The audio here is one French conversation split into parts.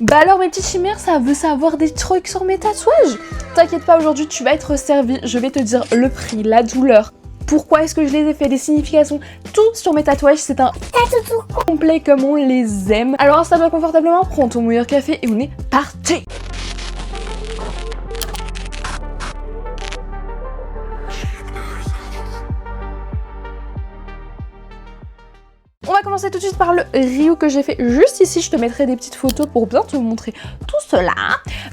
Bah alors mes petites chimères, ça veut savoir des trucs sur mes tatouages? T'inquiète pas, aujourd'hui tu vas être servi, je vais te dire le prix, la douleur, pourquoi est-ce que je les ai fait, des significations, tout sur mes tatouages, c'est un tout complet comme on les aime. Alors installe-toi confortablement, prends ton meilleur café et on est parti. On va commencer tout de suite par le Ryu que j'ai fait juste ici. Je te mettrai des petites photos pour bien te montrer tout cela.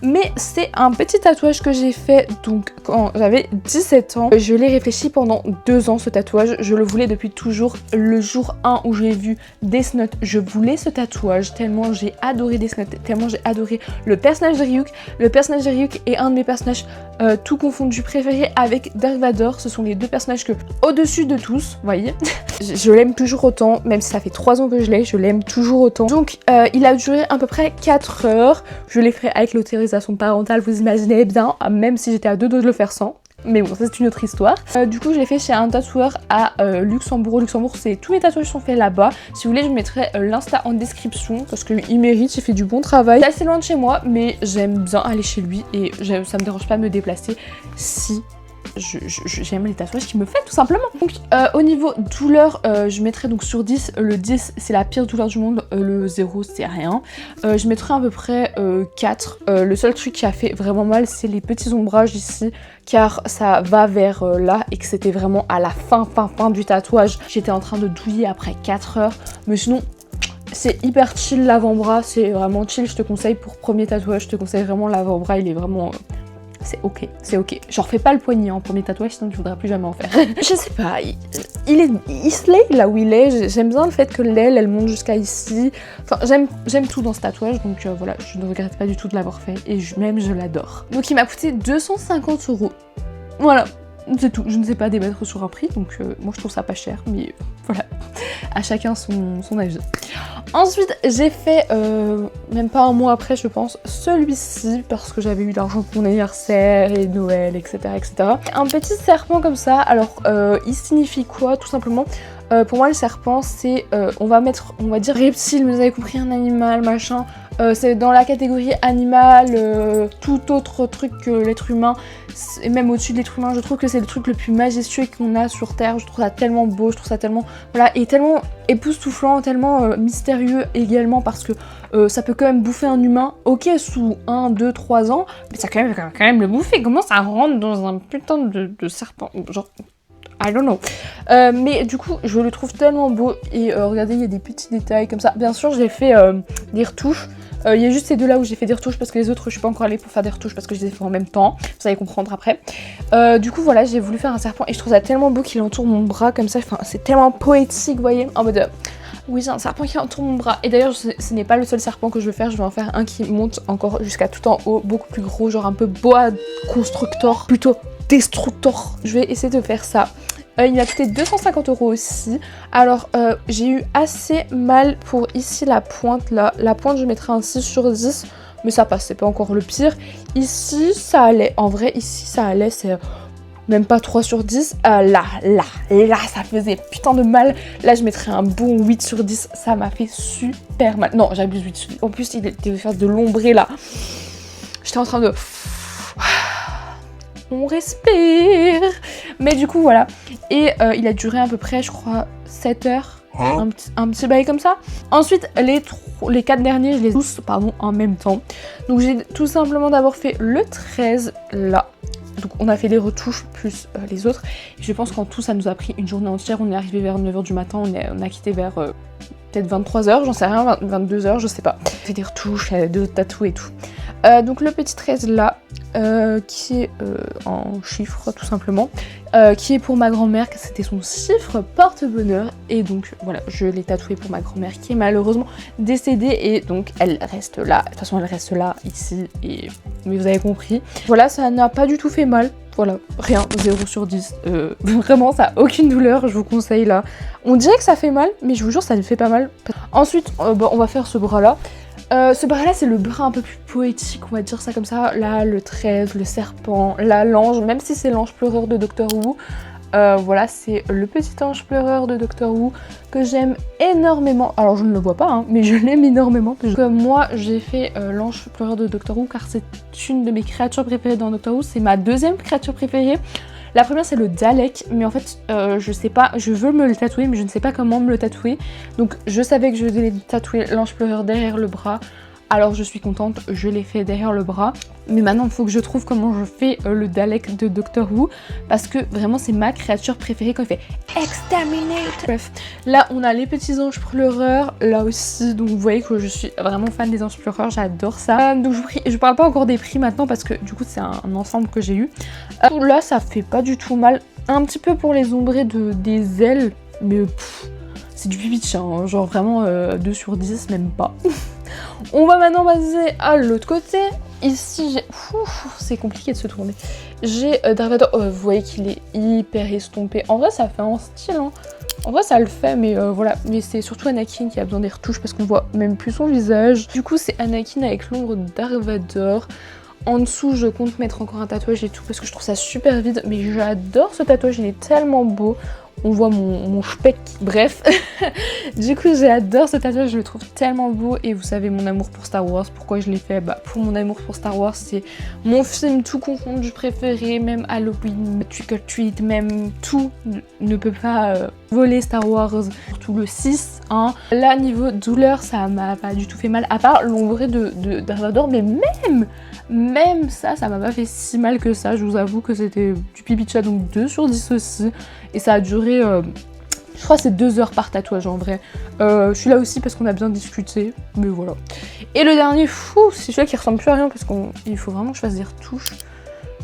Mais c'est un petit tatouage que j'ai fait donc quand j'avais 17 ans. Je l'ai réfléchi pendant 2 ans ce tatouage. Je le voulais depuis toujours. Le jour 1 où j'ai vu Death Note, je voulais ce tatouage tellement j'ai adoré Death Note, tellement j'ai adoré le personnage de Ryuk. Le personnage de Ryuk est un de mes personnages tout confondu préférés avec Dark Vador. Ce sont les deux personnages que au-dessus de tous, vous voyez. Je l'aime toujours autant, même si ça fait 3 ans que je l'ai, je l'aime toujours autant. Donc il a duré à peu près 4 heures. Je l'ai fait avec l'autorisation parentale, vous imaginez bien, même si j'étais à 2 doigts de le faire sans. Mais bon, c'est une autre histoire. Du coup, je l'ai fait chez un tatoueur à Luxembourg. Au Luxembourg, tous mes tatouages sont faits là-bas. Si vous voulez, je mettrai l'insta en description parce qu'il mérite, il fait du bon travail. C'est assez loin de chez moi, mais j'aime bien aller chez lui et ça me dérange pas de me déplacer si j'aime les tatouages qu'il me fait tout simplement. Donc au niveau douleur, je mettrais donc sur 10, le 10 c'est la pire douleur du monde, le 0 c'est rien. Je mettrais à peu près 4. Le seul truc qui a fait vraiment mal c'est les petits ombrages ici, car ça va vers là et que c'était vraiment à la fin du tatouage. J'étais en train de douiller après 4 heures, mais sinon c'est hyper chill l'avant-bras, c'est vraiment chill. Je te conseille pour premier tatouage, je te conseille vraiment l'avant-bras, il est vraiment... c'est ok, c'est ok. Je refais pas le poignet en premier tatouage, sinon tu voudras plus jamais en faire. Je sais pas, il se lève là où il est. J'aime bien le fait que l'aile elle monte jusqu'à ici. Enfin, j'aime tout dans ce tatouage, donc voilà, je ne regrette pas du tout de l'avoir fait et même je l'adore. Donc il m'a coûté 250 €. Voilà, c'est tout. Je ne sais pas débattre sur un prix, donc moi je trouve ça pas cher, mais voilà, à chacun son avis. Ensuite, j'ai fait, même pas un mois après je pense, celui-ci, parce que j'avais eu l'argent pour mon anniversaire et Noël, etc. etc. Un petit serpent comme ça, alors il signifie quoi tout simplement? Pour moi le serpent c'est, on va dire reptile, mais vous avez compris, un animal, machin. C'est dans la catégorie animal, tout autre truc que l'être humain, et même au-dessus de l'être humain. Je trouve que c'est le truc le plus majestueux qu'on a sur Terre. Je trouve ça tellement beau, je trouve ça tellement, voilà, et tellement époustouflant, tellement mystérieux également, parce que ça peut quand même bouffer un humain, ok, sous 1, 2, 3 ans, mais ça peut quand même le bouffer. Comment ça rentre dans un putain de serpent, genre... I don't know. Mais du coup, je le trouve tellement beau. Et regardez, il y a des petits détails comme ça. Bien sûr, j'ai fait des retouches. Il y a juste ces deux là où j'ai fait des retouches parce que les autres, je suis pas encore allée pour faire des retouches parce que je les ai fait en même temps. Vous allez comprendre après. Du coup, voilà, j'ai voulu faire un serpent et je trouve ça tellement beau qu'il entoure mon bras comme ça. Enfin, c'est tellement poétique, vous voyez, en mode... oui, j'ai un serpent qui entoure mon bras. Et d'ailleurs, ce n'est pas le seul serpent que je veux faire. Je vais en faire un qui monte encore jusqu'à tout en haut, beaucoup plus gros, genre un peu boa constructor, plutôt destructor. Je vais essayer de faire ça. Il m'a coûté 250 € aussi. Alors, j'ai eu assez mal pour ici la pointe là. La pointe, je mettrai un 6 sur 10. Mais ça passe, c'est pas encore le pire. Ici, ça allait. En vrai, ici, ça allait. C'est... même pas 3 sur 10, là, ça faisait putain de mal. Là, je mettrais un bon 8 sur 10, ça m'a fait super mal. Non, j'abuse, 8 sur 10. En plus, il devait faire de l'ombré, là. J'étais en train de... on respire. Mais du coup, voilà. Et il a duré à peu près, je crois, 7 heures. Un petit bail comme ça. Ensuite, les 4 derniers, je les ai tous, en même temps. Donc, j'ai tout simplement d'abord fait le 13, là. Donc on a fait les retouches plus les autres. Je pense qu'en tout ça nous a pris une journée entière. On est arrivé vers 9 h du matin, on a quitté vers peut-être 23 h, j'en sais rien, 22 h, je sais pas. On fait des retouches, deux tatous et tout. Donc le petit 13 là, qui est en chiffres tout simplement, qui est pour ma grand-mère, car c'était son chiffre porte-bonheur. Et donc voilà, je l'ai tatoué pour ma grand-mère qui est malheureusement décédée. Et donc elle reste là, de toute façon elle reste là, ici, et... mais vous avez compris. Voilà, ça n'a pas du tout fait mal. Voilà, rien, 0 sur 10. Vraiment, ça a aucune douleur, je vous conseille là. On dirait que ça fait mal, mais je vous jure, ça ne fait pas mal. Ensuite, on va faire ce bras-là. Ce bras-là, c'est le bras un peu plus poétique, on va dire ça comme ça. Là, le 13, le serpent, là, l'ange, même si c'est l'ange pleureur de Doctor Who. Voilà, c'est le petit ange pleureur de Doctor Who que j'aime énormément. Alors je ne le vois pas, hein, mais je l'aime énormément. Parce que moi, j'ai fait l'ange pleureur de Doctor Who car c'est une de mes créatures préférées dans Doctor Who. C'est ma deuxième créature préférée. La première, c'est le Dalek, mais en fait, je sais pas, je veux me le tatouer, mais je ne sais pas comment me le tatouer. Donc je savais que je devais tatouer l'ange pleureur derrière le bras. Alors je suis contente, je l'ai fait derrière le bras. Mais maintenant il faut que je trouve comment je fais le Dalek de Doctor Who. Parce que vraiment c'est ma créature préférée quand il fait Exterminate. Bref, là on a les petits anges pleureurs. Là aussi, donc vous voyez que je suis vraiment fan des anges pleureurs, j'adore ça. Donc je parle pas encore des prix maintenant parce que du coup c'est un ensemble que j'ai eu. Là ça fait pas du tout mal. Un petit peu pour les ombrer des ailes. Mais c'est du pipi de chien, hein. Genre vraiment 2 sur 10, même pas. On va maintenant passer à l'autre côté. Ici, j'ai... c'est compliqué de se tourner. J'ai Darth Vader. Vous voyez qu'il est hyper estompé. En vrai, ça fait un style. Hein. En vrai, ça le fait, mais voilà. Mais c'est surtout Anakin qui a besoin des retouches parce qu'on voit même plus son visage. Du coup, c'est Anakin avec l'ombre de Darth Vader. En dessous, je compte mettre encore un tatouage et tout parce que je trouve ça super vide. Mais j'adore ce tatouage, il est tellement beau. On voit mon speck. Bref, du coup j'adore ce tatouage, je le trouve tellement beau. Et vous savez mon amour pour Star Wars, pourquoi je l'ai fait? Bah pour mon amour pour Star Wars, c'est mon film tout confondu préféré. Même Halloween, Trick or Treat, même tout ne peut pas voler Star Wars. Surtout le 6, hein. Là niveau douleur, ça m'a pas du tout fait mal. À part l'ombré de Darth Vader, mais même ça m'a pas fait si mal que ça. Je vous avoue que c'était du pipi de chat, donc 2 sur 10 aussi. Et ça a duré, je crois que c'est 2 heures par tatouage en vrai. Je suis là aussi parce qu'on a bien discuté, mais voilà. Et le dernier, c'est celui-là qui ressemble plus à rien parce qu'il faut vraiment que je fasse des retouches.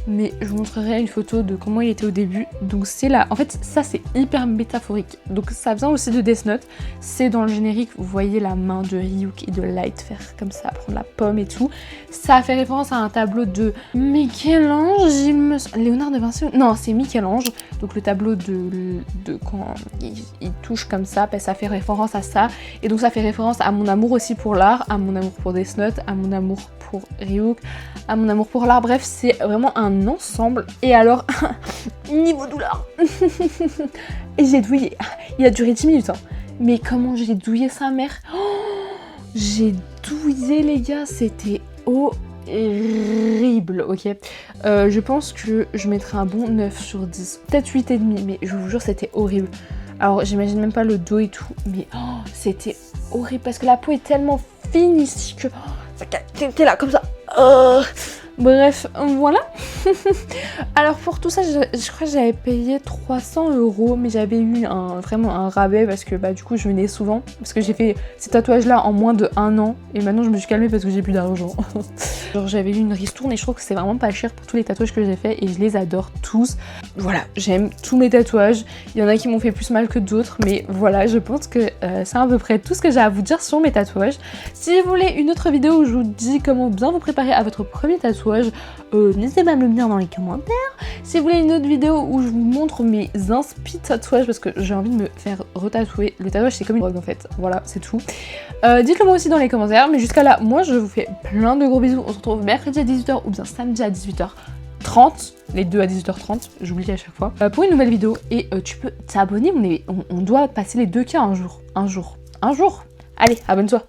Mais je vous montrerai une photo de comment il était au début. Donc c'est là, en fait ça c'est hyper métaphorique. Donc ça vient aussi de Death Note. C'est dans le générique, vous voyez la main de Ryuk et de Light faire comme ça, prendre la pomme et tout. Ça fait référence à un tableau de Michel-Ange, Léonard de Vinci. Non, c'est Michel-Ange. Donc le tableau de quand il touche comme ça, ben, ça fait référence à ça. Et donc ça fait référence à mon amour aussi pour l'art, à mon amour pour Death Note, à mon amour pour Ryuk, à mon amour pour l'art. Bref, c'est vraiment un ensemble. Et alors, niveau douleur, et j'ai douillé. Il a duré 10 minutes, hein. Mais comment j'ai douillé sa mère. J'ai douillé les gars, c'était horrible, ok. Je pense que je mettrais un bon 9 sur 10, peut-être 8,5, mais je vous jure c'était horrible. Alors j'imagine même pas le dos et tout, mais c'était horrible parce que la peau est tellement fine ici que t'es là comme ça. Bref, voilà. Alors pour tout ça, je crois que j'avais payé 300 €, mais j'avais eu vraiment un rabais parce que bah du coup je venais souvent, parce que j'ai fait ces tatouages là en moins de 1 an et maintenant je me suis calmée parce que j'ai plus d'argent. Genre j'avais eu une ristourne et je trouve que c'est vraiment pas cher pour tous les tatouages que j'ai fait et je les adore tous. Voilà, j'aime tous mes tatouages. Il y en a qui m'ont fait plus mal que d'autres, mais voilà, je pense que c'est à peu près tout ce que j'ai à vous dire sur mes tatouages. Si vous voulez une autre vidéo où je vous dis comment bien vous préparer à votre premier tatouage, n'hésitez pas à me le dire dans les commentaires. Si vous voulez une autre vidéo où je vous montre mes inspi tatouages parce que j'ai envie de me faire retatouer. Le tatouage c'est comme une drogue en fait, voilà c'est tout. Dites-le moi aussi dans les commentaires, mais jusqu'à là moi je vous fais plein de gros bisous. On se retrouve mercredi à 18h ou bien samedi à 18h30, les deux à 18h30, j'oublie à chaque fois, pour une nouvelle vidéo. Et tu peux t'abonner, on doit passer les 2K un jour. Allez, abonne-toi.